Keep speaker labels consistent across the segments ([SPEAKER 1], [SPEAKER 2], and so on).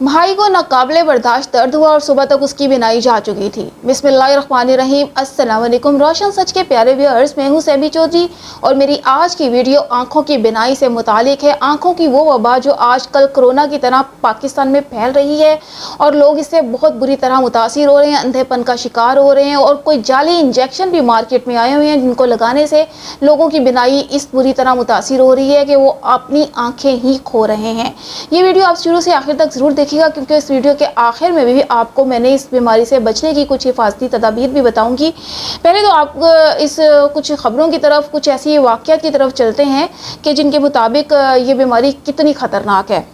[SPEAKER 1] भाई को नाकाबिले बर्दाश्त दर्द हुआ और सुबह तक उसकी बिनाई जा चुकी थी। बिस्मिल्लाहिर्रहमानिर्रहीम, अस्सलाम वालेकुम। रोशन सच के प्यारे व्यूअर्स, मैं हूं सैमी चौधरी और मेरी आज की वीडियो आंखों की बिनाई से मुतालिक है। आंखों की वो वबा जो आजकल कोरोना की तरह पाकिस्तान में फैल रही है और लोग इससे बहुत बुरी तरह मुतासिर हो रहे हैं, अंधेपन का शिकार हो रहे हैं और कोई जाली इंजेक्शन भी मार्केट में आए हुए हैं जिनको लगाने से लोगों की बिनाई इस बुरी तरह मुतासिर हो रही है कि वो अपनी आंखें ही खो रहे हैं। ये वीडियो आप शुरू से आखिर तक ज़रूर देखिएगा क्योंकि इस वीडियो के आखिर में भी आपको मैंने इस बीमारी से बचने की कुछ हिफाजती तदाबीर भी बताऊंगी। पहले तो आप इस कुछ खबरों की तरफ, कुछ ऐसी वाक़यात की तरफ चलते हैं कि जिनके मुताबिक ये बीमारी कितनी ख़तरनाक है।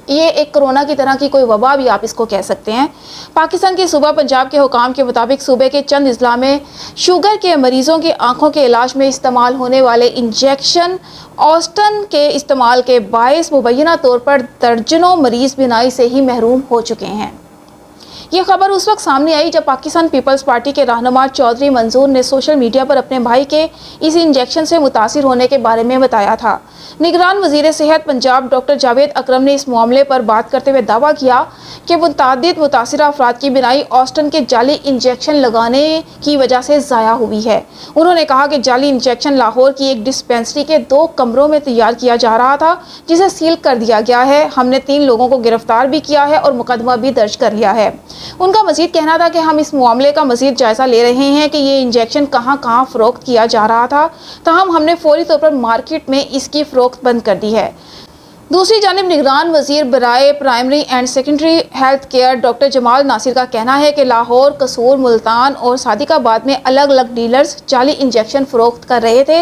[SPEAKER 1] ये एक कोरोना की तरह की कोई वबा भी आप इसको कह सकते हैं। पाकिस्तान के सूबा पंजाब के हुकाम के मुताबिक सूबे के चंद अजला में शुगर के मरीज़ों की आंखों के इलाज में इस्तेमाल होने वाले इंजेक्शन ऑस्टन के इस्तेमाल के बायस मुबैना तौर पर दर्जनों मरीज़ बिनाई से ही महरूम हो चुके हैं। ये खबर उस वक्त सामने आई जब पाकिस्तान पीपल्स पार्टी के रहनुमा चौधरी मंजूर ने सोशल मीडिया पर अपने भाई के इस इंजेक्शन से मुतासिर होने के बारे में बताया था। निगरान वज़ीर सेहत पंजाब डॉक्टर जावेद अकरम ने इस मामले पर बात करते हुए दावा किया कि मुतादिद मुतासिरा अफराद की बिनाई ऑस्टन के जाली इंजेक्शन लगाने की वजह से ज़ाया हुई है। उन्होंने कहा कि जाली इंजेक्शन लाहौर की एक डिस्पेंसरी के 2 कमरों में तैयार किया जा रहा था जिसे सील कर दिया गया है। हमने 3 लोगों को गिरफ्तार भी किया है और मुकदमा भी दर्ज कर लिया है। उनका मजीद कहना था कि हम इस मामले का मजीद जायजा ले रहे हैं कि ये इंजेक्शन कहां कहां फ़रोख्त किया जा रहा था, ताहम हमने फौरी तौर पर मार्केट में इसकी फ़रोख्त बंद कर दी है। दूसरी जानिब निगरान वज़ीर बराए primary and secondary health care doctor Jamal Nasir का कहना है कि लाहौर, कसूर, मुल्तान और सादिकाबाद में अलग अलग डीलर्स जाली इंजेक्शन फ़रोख्त कर रहे थे।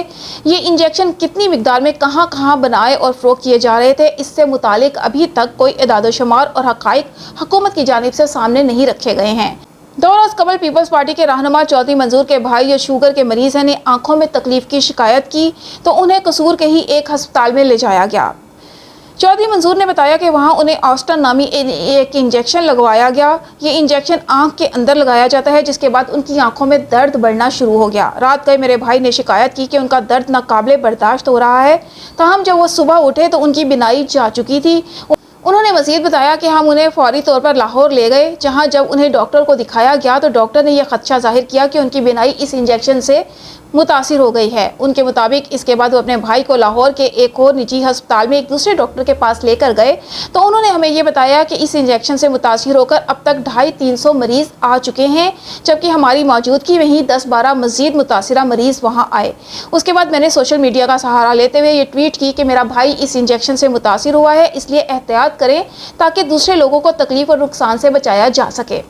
[SPEAKER 1] ये इंजेक्शन कितनी मिकदार में कहां कहां बनाए और फ़रोख्त किए जा रहे थे, इससे मुतालिक अभी तक कोई इदाद-ओ-शुमार और हक़ाइक़ हुकूमत की जानिब से सामने नहीं रखे गए हैं। 2 रोज़ कबल पीपल्स पार्टी के रहनुमा चौधरी मंजूर के भाई जो शुगर के मरीज़ हैं ने आँखों में तकलीफ़ की शिकायत की तो उन्हें कसूर के ही एक हस्पताल में ले जाया गया। चौधरी मंजूर ने बताया कि वहां उन्हें ऑस्टन नामी एक इंजेक्शन लगवाया गया। ये इंजेक्शन आंख के अंदर लगाया जाता है जिसके बाद उनकी आंखों में दर्द बढ़ना शुरू हो गया। रात गए मेरे भाई ने शिकायत की कि उनका दर्द नाकाबिले बर्दाश्त हो रहा है। ताहम जब वो सुबह उठे तो उनकी बिनाई जा चुकी थी। उन्होंने मज़ीद बताया कि हम उन्हें फौरी तौर पर लाहौर ले गए, जहां जब उन्हें डॉक्टर को दिखाया गया तो डॉक्टर ने यह खदशा जाहिर किया कि उनकी बिनाई इस इंजेक्शन से मुतासिर हो गई है। उनके मुताबिक इसके बाद वो अपने भाई को लाहौर के एक और निजी अस्पताल में एक दूसरे डॉक्टर के पास लेकर गए तो उन्होंने हमें ये बताया कि इस इंजेक्शन से मुतासिर होकर अब तक 250-300 मरीज़ आ चुके हैं, जबकि हमारी मौजूदगी में ही 10-12 मज़ीद मुतासिरा मरीज़ वहाँ आए। उसके बाद मैंने सोशल मीडिया का सहारा लेते हुए ये ट्वीट की कि मेरा भाई इस इंजेक्शन से मुतासिर हुआ है, इसलिए एहतियात करें ताकि दूसरे लोगों को तकलीफ़ और नुकसान से बचाया जा सके।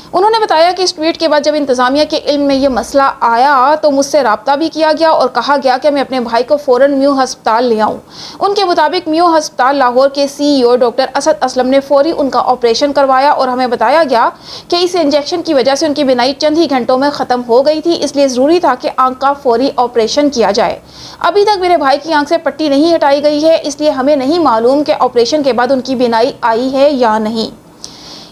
[SPEAKER 1] उन्होंने बताया कि इस ट्वीट के बाद जब इंतज़ामिया के इल्म में ये मसला आया तो मुझसे रब्ता भी किया गया और कहा गया कि मैं अपने भाई को फ़ौरन म्यू हस्पताल ले आऊँ। उनके मुताबिक म्यू हस्पताल लाहौर के CEO डॉक्टर असद असलम ने फौरी उनका ऑपरेशन करवाया और हमें बताया गया कि इस इंजेक्शन की वजह से उनकी बिनाई चंद ही घंटों में ख़त्म हो गई थी, इसलिए ज़रूरी था कि आँख का फौरी ऑपरेशन किया जाए। अभी तक मेरे भाई की आँख से पट्टी नहीं हटाई गई है, इसलिए हमें नहीं मालूम कि ऑपरेशन के बाद उनकी बिनाई आई है या नहीं।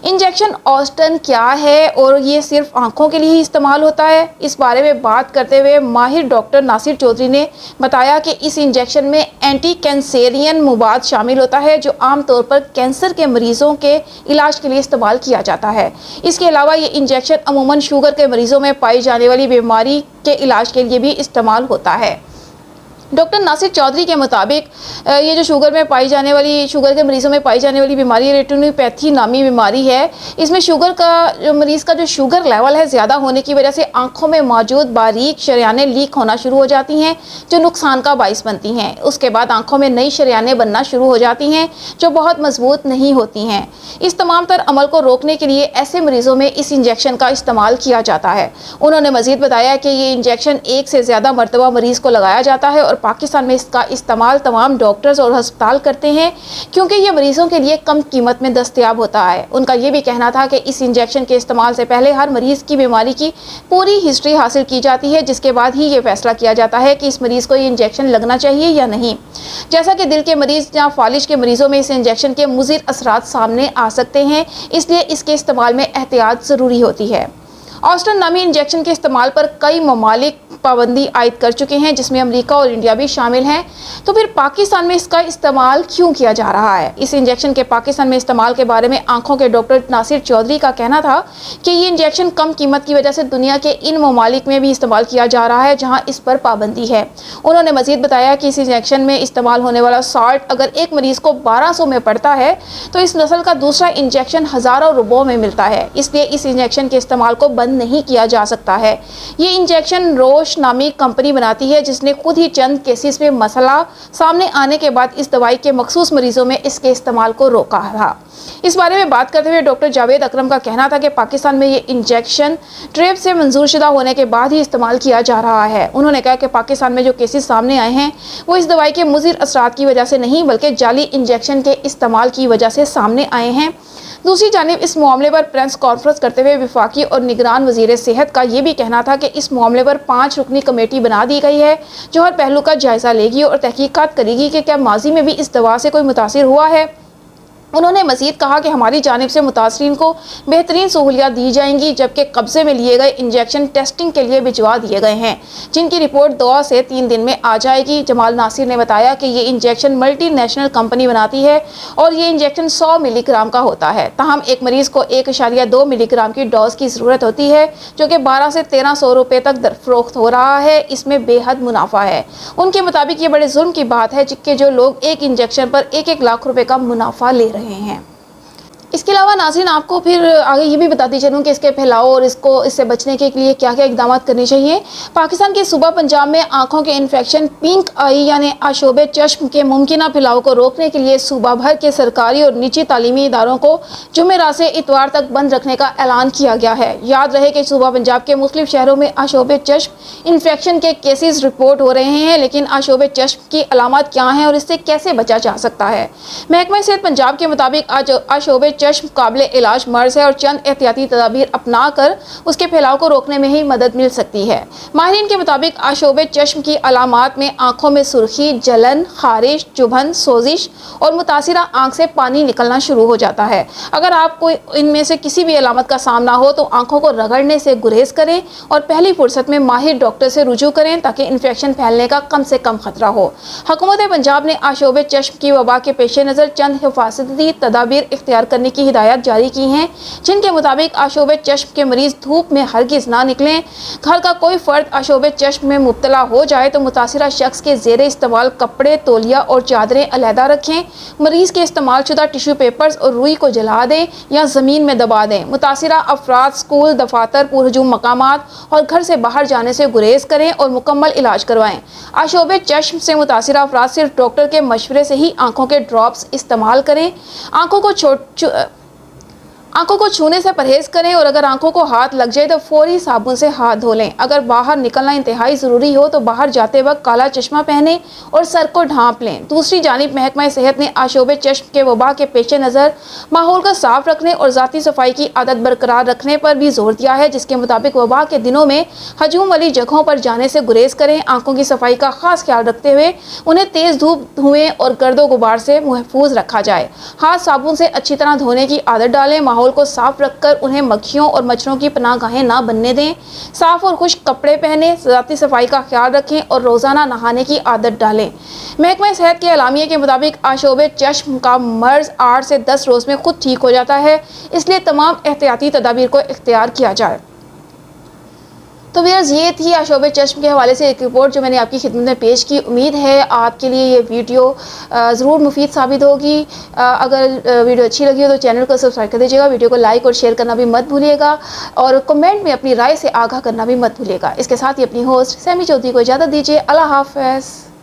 [SPEAKER 1] इंजेक्शन ऑस्टन क्या है और ये सिर्फ आंखों के लिए ही इस्तेमाल होता है, इस बारे में बात करते हुए माहिर डॉक्टर नासिर चौधरी ने बताया कि इस इंजेक्शन में एंटी कैंसरियन मुबाद शामिल होता है जो आमतौर पर कैंसर के मरीज़ों के इलाज के लिए इस्तेमाल किया जाता है। इसके अलावा ये इंजेक्शन अमूमन शुगर के मरीज़ों में पाई जाने वाली बीमारी के इलाज के लिए भी इस्तेमाल होता है। डॉक्टर नासिर चौधरी के मुताबिक ये जो शुगर के मरीज़ों में पाई जाने वाली बीमारी रेटिनोपैथी नामी बीमारी है, इसमें मरीज़ का जो शुगर लेवल है ज़्यादा होने की वजह से आंखों में मौजूद बारीक शरियानें लीक होना शुरू हो जाती हैं जो नुकसान का बाइस बनती हैं। उसके बाद आंखों में नई शरियानें बनना शुरू हो जाती हैं जो बहुत मजबूत नहीं होती हैं। इस तमाम तर अमल को रोकने के लिए ऐसे मरीज़ों में इस इंजेक्शन का इस्तेमाल किया जाता है। उन्होंने मज़ीद बताया कि ये इंजेक्शन 1 से ज़्यादा मरतबा मरीज़ को लगाया जाता है और पाकिस्तान में इसका इस्तेमाल तमाम डॉक्टर्स और अस्पताल करते हैं क्योंकि ये मरीज़ों के लिए कम कीमत में दस्तयाब होता है। उनका ये भी कहना था कि इस इंजेक्शन के इस्तेमाल से पहले हर मरीज़ की बीमारी की पूरी हिस्ट्री हासिल की जाती है, जिसके बाद ही ये फैसला किया जाता है कि इस मरीज़ को ये इंजेक्शन लगना चाहिए या नहीं। जैसा कि दिल के मरीज़ या फालिज के मरीज़ों में इस इंजेक्शन के मुज़िर असरात सामने आ सकते हैं, इसलिए इसके इस्तेमाल में एहतियात ज़रूरी होती है। ऑस्टन नामी इंजेक्शन के इस्तेमाल पर कई ममालिक پابندی عائد کر چکے ہیں جس میں امریکہ اور انڈیا بھی شامل ہیں، تو پھر پاکستان میں اس کا استعمال کیوں کیا جا رہا ہے؟ اس انجیکشن کے پاکستان میں استعمال کے بارے میں آنکھوں کے ڈاکٹر ناصر چودھری کا کہنا تھا کہ یہ انجیکشن کم قیمت کی وجہ سے دنیا کے ان ممالک میں بھی استعمال کیا جا رہا ہے جہاں اس پر پابندی ہے۔ انہوں نے مزید بتایا کہ اس انجیکشن میں استعمال ہونے والا سالٹ اگر ایک مریض کو 1200 میں پڑتا ہے تو اس نسل کا دوسرا انجیکشن ہزاروں روپوں میں ملتا ہے، اس لیے اس انجیکشن کے استعمال کو بند نہیں کیا جا سکتا ہے۔ یہ انجیکشن روش نامی کمپنی بناتی ہے جس نے خود ہی چند کیسز میں مسئلہ سامنے آنے کے بعد اس دوائی کے مخصوص مریضوں میں اس کے استعمال کو روکا تھا۔ اس بارے میں بات کرتے ہوئے ڈاکٹر جاوید اکرم کا کہنا تھا کہ پاکستان میں یہ انجیکشن ٹریب سے منظور شدہ ہونے کے بعد ہی استعمال کیا جا رہا ہے۔ انہوں نے کہا کہ پاکستان میں جو کیسز سامنے آئے ہیں وہ اس دوائی کے مضر اثرات کی وجہ سے نہیں بلکہ جعلی انجیکشن کے استعمال کی وجہ سے سامنے آئے ہیں۔ دوسری جانب اس معاملے پر پریس کانفرنس کرتے ہوئے وفاقی اور نگران وزیر صحت کا یہ بھی کہنا تھا کہ اس معاملے پر 5 رکنی کمیٹی بنا دی گئی ہے جو ہر پہلو کا جائزہ لے گی اور تحقیقات کرے گی کہ کیا ماضی میں بھی اس دوا سے کوئی متاثر ہوا ہے۔ انہوں نے مزید کہا کہ ہماری جانب سے متاثرین کو بہترین سہولیات دی جائیں گی جبکہ قبضے میں لیے گئے انجیکشن ٹیسٹنگ کے لیے بھجوا دیے گئے ہیں جن کی رپورٹ 2 سے 3 دن میں آ جائے گی۔ جمال ناصر نے بتایا کہ یہ انجیکشن ملٹی نیشنل کمپنی بناتی ہے اور یہ انجیکشن 100 ملی گرام کا ہوتا ہے، تاہم ایک مریض کو 1.2 ملی گرام کی ڈوز کی ضرورت ہوتی ہے جو کہ 1200 سے 1300 روپے تک فروخت ہو رہا ہے، اس میں بے حد منافع ہے۔ ان کے مطابق یہ بڑے ظلم کی بات ہے کہ جو لوگ ایک انجیکشن پر 1 لاکھ روپے کا منافع لے رہے ہیں۔ اس کے علاوہ ناظرین آپ کو پھر آگے یہ بھی بتاتی چلوں کہ اس کے پھیلاؤ اور اس سے بچنے کے لیے کیا کیا اقدامات کرنے چاہیے۔ پاکستان کے صوبہ پنجاب میں آنکھوں کے انفیکشن پنک آئی یعنی آشوب چشم کے ممکنہ پھیلاؤ کو روکنے کے لیے صوبہ بھر کے سرکاری اور نجی تعلیمی اداروں کو جمعرات سے اتوار تک بند رکھنے کا اعلان کیا گیا ہے۔ یاد رہے کہ صوبہ پنجاب کے مختلف شہروں میں آشوب چشم انفیکشن کے کیسز رپورٹ ہو رہے ہیں، لیکن آشوب چشم کی علامات کیا ہیں اور اس سے کیسے بچا جا سکتا ہے؟ محکمہ صحت پنجاب کے مطابق آشوب چشم قابل علاج مرض ہے اور چند احتیاطی تدابیر اپنا کر اس کے پھیلاؤ کو روکنے میں ہی مدد مل سکتی ہے۔ ماہرین کے مطابق آشوب چشم کی علامات میں آنکھوں میں سرخی، جلن، خارش، چبھن، سوزش اور متاثرہ آنکھ سے پانی نکلنا شروع ہو جاتا ہے۔ اگر آپ کو ان میں سے کسی بھی علامت کا سامنا ہو تو آنکھوں کو رگڑنے سے گریز کریں اور پہلی فرصت میں ماہر ڈاکٹر سے رجوع کریں تاکہ انفیکشن پھیلنے کا کم سے کم خطرہ ہو۔ حکومت پنجاب نے آشوب چشم کی وبا کے پیش نظر چند حفاظتی تدابیر اختیار کرنے کی ہدایات جاری کی ہیں جن کے مطابق آشوب چشم کے مریض دھوپ میں ہرگز نہ نکلیں۔ گھر کا کوئی فرد آشوب چشم میں مبتلا ہو جائے تو متاثرہ شخص کے زیر استعمال کپڑے، تولیہ اور چادریں علیحدہ رکھیں۔ مریض کے استعمال شدہ ٹیشو پیپرز اور روئی کو جلا دیں یا زمین میں دبا دیں۔ متاثرہ افراد اسکول، دفاتر، پرہجوم مقامات اور گھر سے باہر جانے سے گریز کریں اور مکمل علاج کروائیں۔ آشوب چشم سے متاثرہ افراد صرف ڈاکٹر کے مشورے سے ہی آنکھوں کے ڈراپس استعمال کریں۔ آنکھوں کو چھونے سے پرہیز کریں اور اگر آنکھوں کو ہاتھ لگ جائے تو فوری صابن سے ہاتھ دھو لیں۔ اگر باہر نکلنا انتہائی ضروری ہو تو باہر جاتے وقت کالا چشمہ پہنیں اور سر کو ڈھانپ لیں۔ دوسری جانب محکمہ صحت نے آشوب چشم کے وبا کے پیش نظر ماحول کو صاف رکھنے اور ذاتی صفائی کی عادت برقرار رکھنے پر بھی زور دیا ہے، جس کے مطابق وبا کے دنوں میں ہجوم والی جگہوں پر جانے سے گریز کریں۔ آنکھوں کی صفائی کا خاص خیال رکھتے ہوئے انہیں تیز دھوپ، دھوئیں اور گرد و غبار سے محفوظ رکھا جائے۔ ہاتھ صابن سے اچھی طرح دھونے کی عادت ڈالیں۔ ماحول کو صاف رکھ کر انہیں مکھیوں اور مچھروں کی پناہ گاہیں نہ بننے دیں۔ صاف اور خشک کپڑے پہنیں، ذاتی صفائی کا خیال رکھیں اور روزانہ نہانے کی عادت ڈالیں۔ محکمہ صحت کے اعلامیے کے مطابق آشوب چشم کا مرض 8 سے 10 روز میں خود ٹھیک ہو جاتا ہے، اس لیے تمام احتیاطی تدابیر کو اختیار کیا جائے۔ تو ویئرز یہ تھی آشوب چشم کے حوالے سے ایک رپورٹ جو میں نے آپ کی خدمت میں پیش کی۔ امید ہے آپ کے لیے یہ ویڈیو ضرور مفید ثابت ہوگی۔ اگر ویڈیو اچھی لگی ہو تو چینل کو سبسکرائب کر دیجیے گا، ویڈیو کو لائک اور شیئر کرنا بھی مت بھولیے گا اور کمنٹ میں اپنی رائے سے آگاہ کرنا بھی مت بھولیے گا۔ اس کے ساتھ ہی اپنی ہوسٹ سیمی چودھری کو اجازت دیجیے۔ اللہ حافظ۔